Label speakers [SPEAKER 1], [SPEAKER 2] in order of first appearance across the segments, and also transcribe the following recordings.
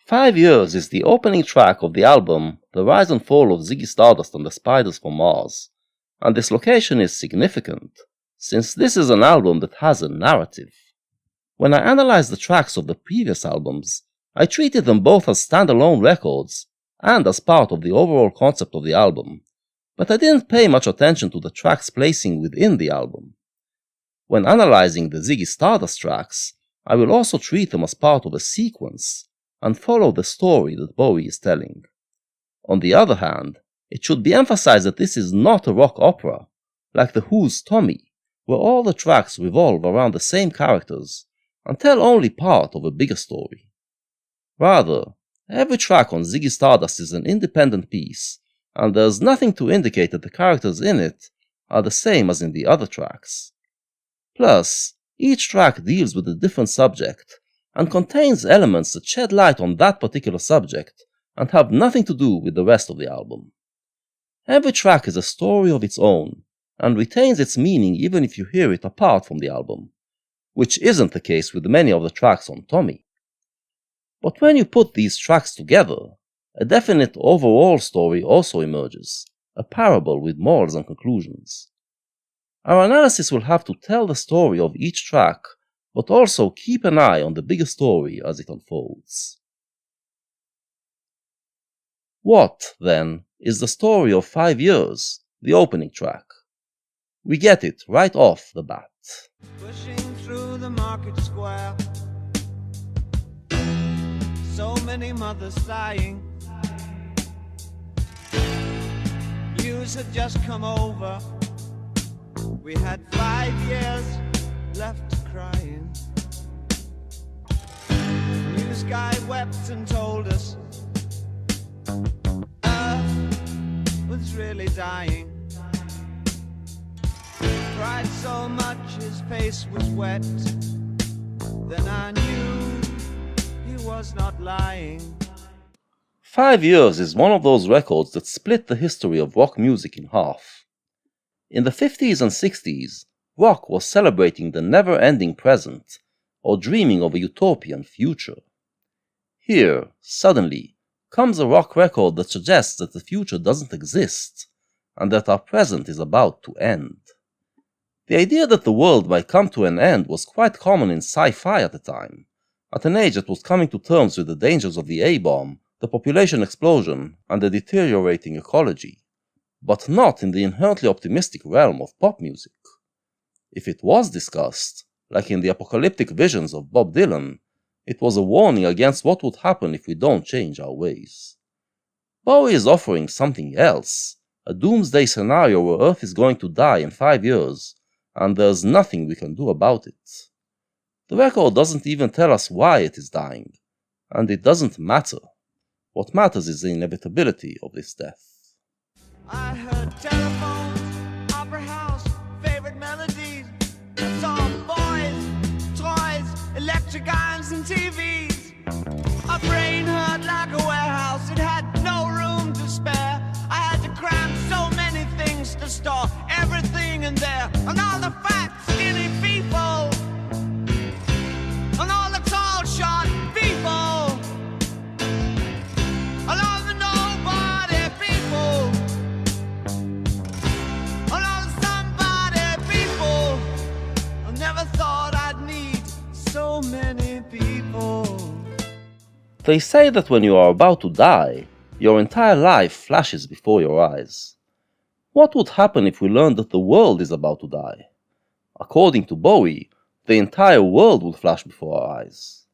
[SPEAKER 1] 5 Years is the opening track of the album The Rise and Fall of Ziggy Stardust and the Spiders from Mars, and this location is significant, since this is an album that has a narrative. When I analyzed the tracks of the previous albums, I treated them both as standalone records and as part of the overall concept of the album, but I didn't pay much attention to the tracks' placing within the album. When analyzing the Ziggy Stardust tracks, I will also treat them as part of a sequence and follow the story that Bowie is telling. On the other hand, it should be emphasized that this is not a rock opera, like The Who's Tommy, where all the tracks revolve around the same characters and tell only part of a bigger story. Rather, every track on Ziggy Stardust is an independent piece, and there's nothing to indicate that the characters in it are the same as in the other tracks. Plus, each track deals with a different subject, and contains elements that shed light on that particular subject and have nothing to do with the rest of the album. Every track is a story of its own, and retains its meaning even if you hear it apart from the album, which isn't the case with many of the tracks on Tommy. But when you put these tracks together, a definite overall story also emerges, a parable with morals and conclusions. Our analysis will have to tell the story of each track, but also keep an eye on the bigger story as it unfolds. What, then, is the story of 5 Years, the opening track? We get it right off the bat.
[SPEAKER 2] Pushing through the market square, so many mothers sighing. News had just come over, we had 5 years left crying. News guy wept and told us Earth was really dying. Cried so much his face was wet, then I knew he was not lying.
[SPEAKER 1] 5 Years is one of those records that split the history of rock music in half. In the 50s and 60s, rock was celebrating the never-ending present, or dreaming of a utopian future. Here, suddenly, comes a rock record that suggests that the future doesn't exist, and that our present is about to end. The idea that the world might come to an end was quite common in sci-fi at the time, at an age that was coming to terms with the dangers of the A-bomb, the population explosion, and the deteriorating ecology, but not in the inherently optimistic realm of pop music. If it was discussed, like in the apocalyptic visions of Bob Dylan, it was a warning against what would happen if we don't change our ways. Bowie is offering something else, a doomsday scenario where Earth is going to die in 5 years, and there's nothing we can do about it. The record doesn't even tell us why it is dying, and it doesn't matter. What matters is the inevitability of this death.
[SPEAKER 2] I heard telephones, opera house, favorite melodies. I saw boys, toys, electric irons and TVs. My brain hurt like a warehouse, it had no room to spare. I had to cram so many things to store everything in there. And all the fat, skinny people, and all the tall, short people, and all the nobody people, and all the somebody people. I never thought I'd need so many people.
[SPEAKER 1] They say that when you are about to die, your entire life flashes before your eyes. What would happen if we learned that the world is about to die? According to Bowie, the entire world would flash before our eyes.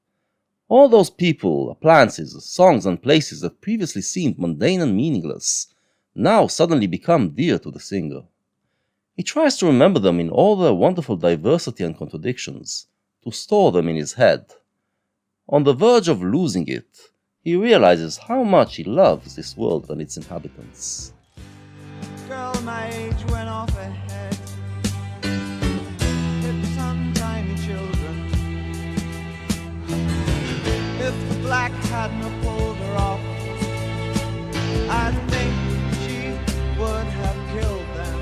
[SPEAKER 1] All those people, appliances, songs and places that previously seemed mundane and meaningless, now suddenly become dear to the singer. He tries to remember them in all their wonderful diversity and contradictions, to store them in his head. On the verge of losing it, he realizes how much he loves this world and its inhabitants.
[SPEAKER 2] Girl my age went off ahead, hips on tiny children. If the black hadn't have pulled her off, I think she would have killed them.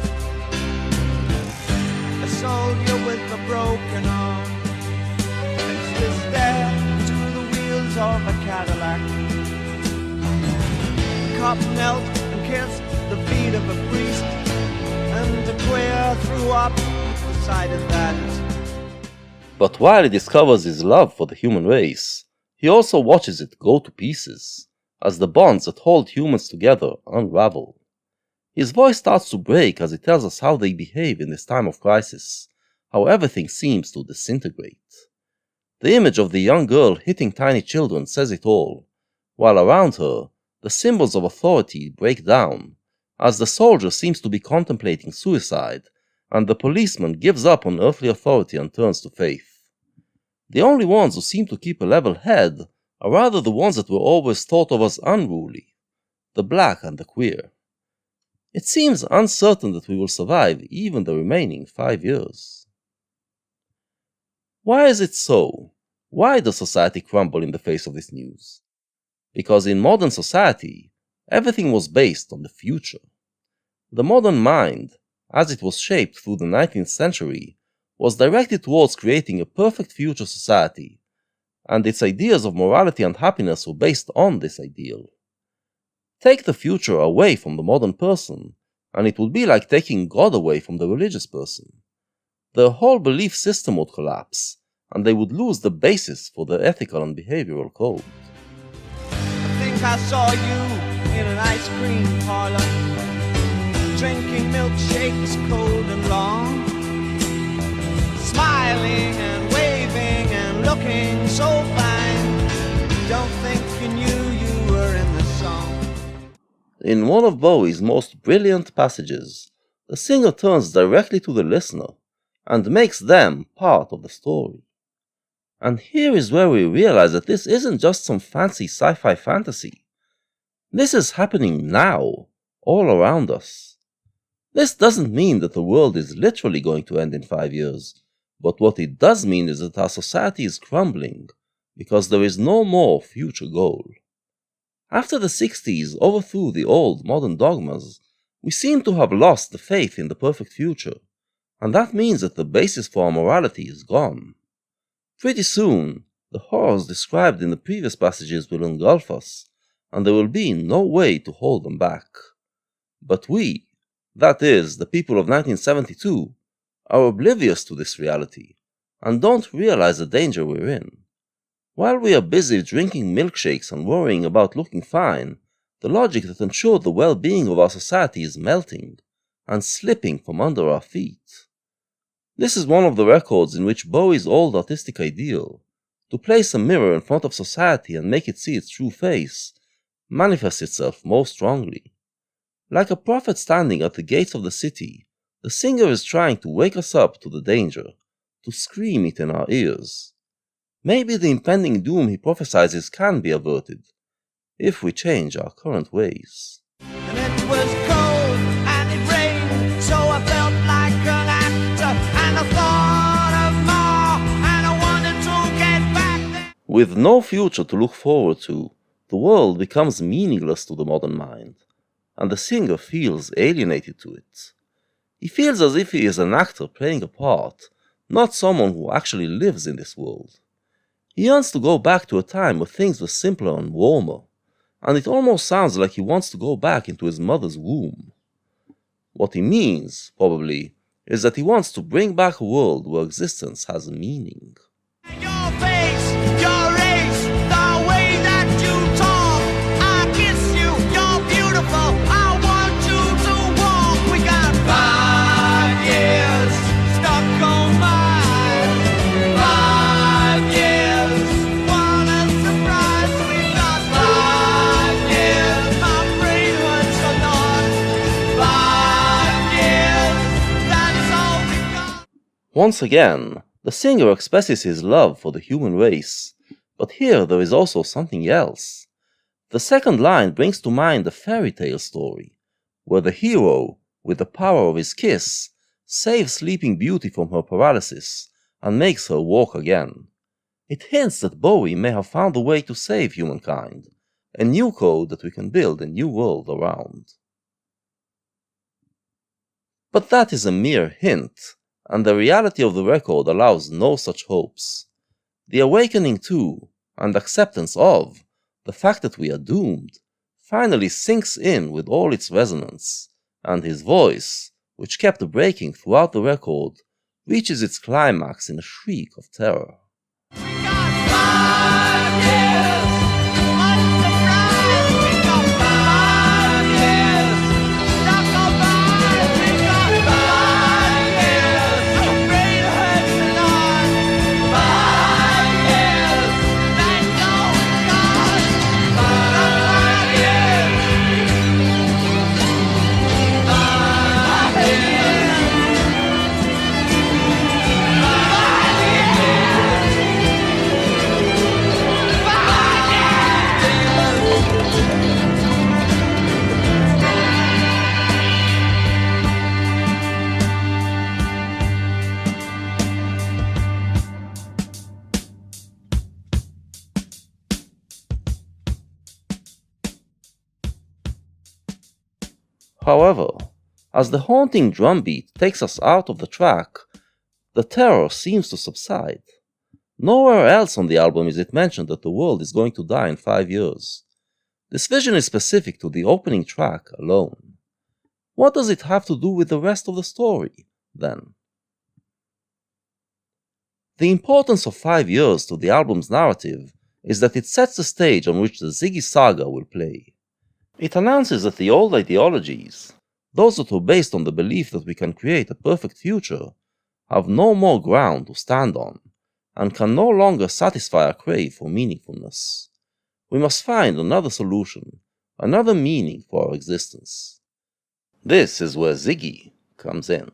[SPEAKER 2] A soldier with a broken arm fixed his stare to the wheels of a Cadillac. cop knelt and kissed the feet of a priest, and a queer threw up decided that.
[SPEAKER 1] But while he discovers his love for the human race, he also watches it go to pieces, as the bonds that hold humans together unravel. His voice starts to break as he tells us how they behave in this time of crisis, how everything seems to disintegrate. The image of the young girl hitting tiny children says it all, while around her, the symbols of authority break down, as the soldier seems to be contemplating suicide, and the policeman gives up on earthly authority and turns to faith. The only ones who seem to keep a level head are rather the ones that were always thought of as unruly, the black and the queer. It seems uncertain that we will survive even the remaining 5 years. Why is it so? Why does society crumble in the face of this news? Because in modern society, everything was based on the future. The modern mind, as it was shaped through the 19th century, was directed towards creating a perfect future society, and its ideas of morality and happiness were based on this ideal. Take the future away from the modern person, and it would be like taking God away from the religious person. Their whole belief system would collapse, and they would lose the basis for their ethical and behavioral code.
[SPEAKER 2] I think I saw you in an ice cream parlor, drinking milkshakes cold and long, smiling and waving and looking so fine. Don't think you knew you were in the song.
[SPEAKER 1] In one of Bowie's most brilliant passages, the singer turns directly to the listener and makes them part of the story. And here is where we realize that this isn't just some fancy sci-fi fantasy. This is happening now, all around us. This doesn't mean that the world is literally going to end in 5 years, but what it does mean is that our society is crumbling, because there is no more future goal. After the 60s overthrew the old modern dogmas, we seem to have lost the faith in the perfect future, and that means that the basis for our morality is gone. Pretty soon, the horrors described in the previous passages will engulf us, and there will be no way to hold them back. But we, that is, the people of 1972, are oblivious to this reality, and don't realize the danger we're in. While we are busy drinking milkshakes and worrying about looking fine, the logic that ensured the well-being of our society is melting, and slipping from under our feet. This is one of the records in which Bowie's old artistic ideal, to place a mirror in front of society and make it see its true face, manifests itself most strongly. Like a prophet standing at the gates of the city, the singer is trying to wake us up to the danger, to scream it in our ears. Maybe the impending doom he prophesies can be averted, if we change our current ways.
[SPEAKER 2] And it was cold and it rained, so I felt like an actor, and I thought of more, and I wanted to get back there.
[SPEAKER 1] With no future to look forward to, the world becomes meaningless to the modern mind, and the singer feels alienated to it. He feels as if he is an actor playing a part, not someone who actually lives in this world. He yearns to go back to a time where things were simpler and warmer, and it almost sounds like he wants to go back into his mother's womb. What he means, probably, is that he wants to bring back a world where existence has meaning.
[SPEAKER 2] Your face, your race, the way that you talk, I kiss you, you're beautiful, I want you to walk. We got 5 years stuck on mine. 5 years, what a surprise. We got 5 years, my brain hurts a lot. 5 years, that's all we got.
[SPEAKER 1] Once again, the singer expresses his love for the human race, but here there is also something else. The second line brings to mind a fairy tale story, where the hero, with the power of his kiss, saves Sleeping Beauty from her paralysis and makes her walk again. It hints that Bowie may have found a way to save humankind, a new code that we can build a new world around. But that is a mere hint, and the reality of the record allows no such hopes. The awakening to, and acceptance of, the fact that we are doomed, finally sinks in with all its resonance, and his voice, which kept breaking throughout the record, reaches its climax in a shriek of terror. However, as the haunting drumbeat takes us out of the track, the terror seems to subside. Nowhere else on the album is it mentioned that the world is going to die in 5 years. This vision is specific to the opening track alone. What does it have to do with the rest of the story, then? The importance of 5 years to the album's narrative is that it sets the stage on which the Ziggy saga will play. It announces that the old ideologies, those that were based on the belief that we can create a perfect future, have no more ground to stand on, and can no longer satisfy our crave for meaningfulness. We must find another solution, another meaning for our existence. This is where Ziggy comes in.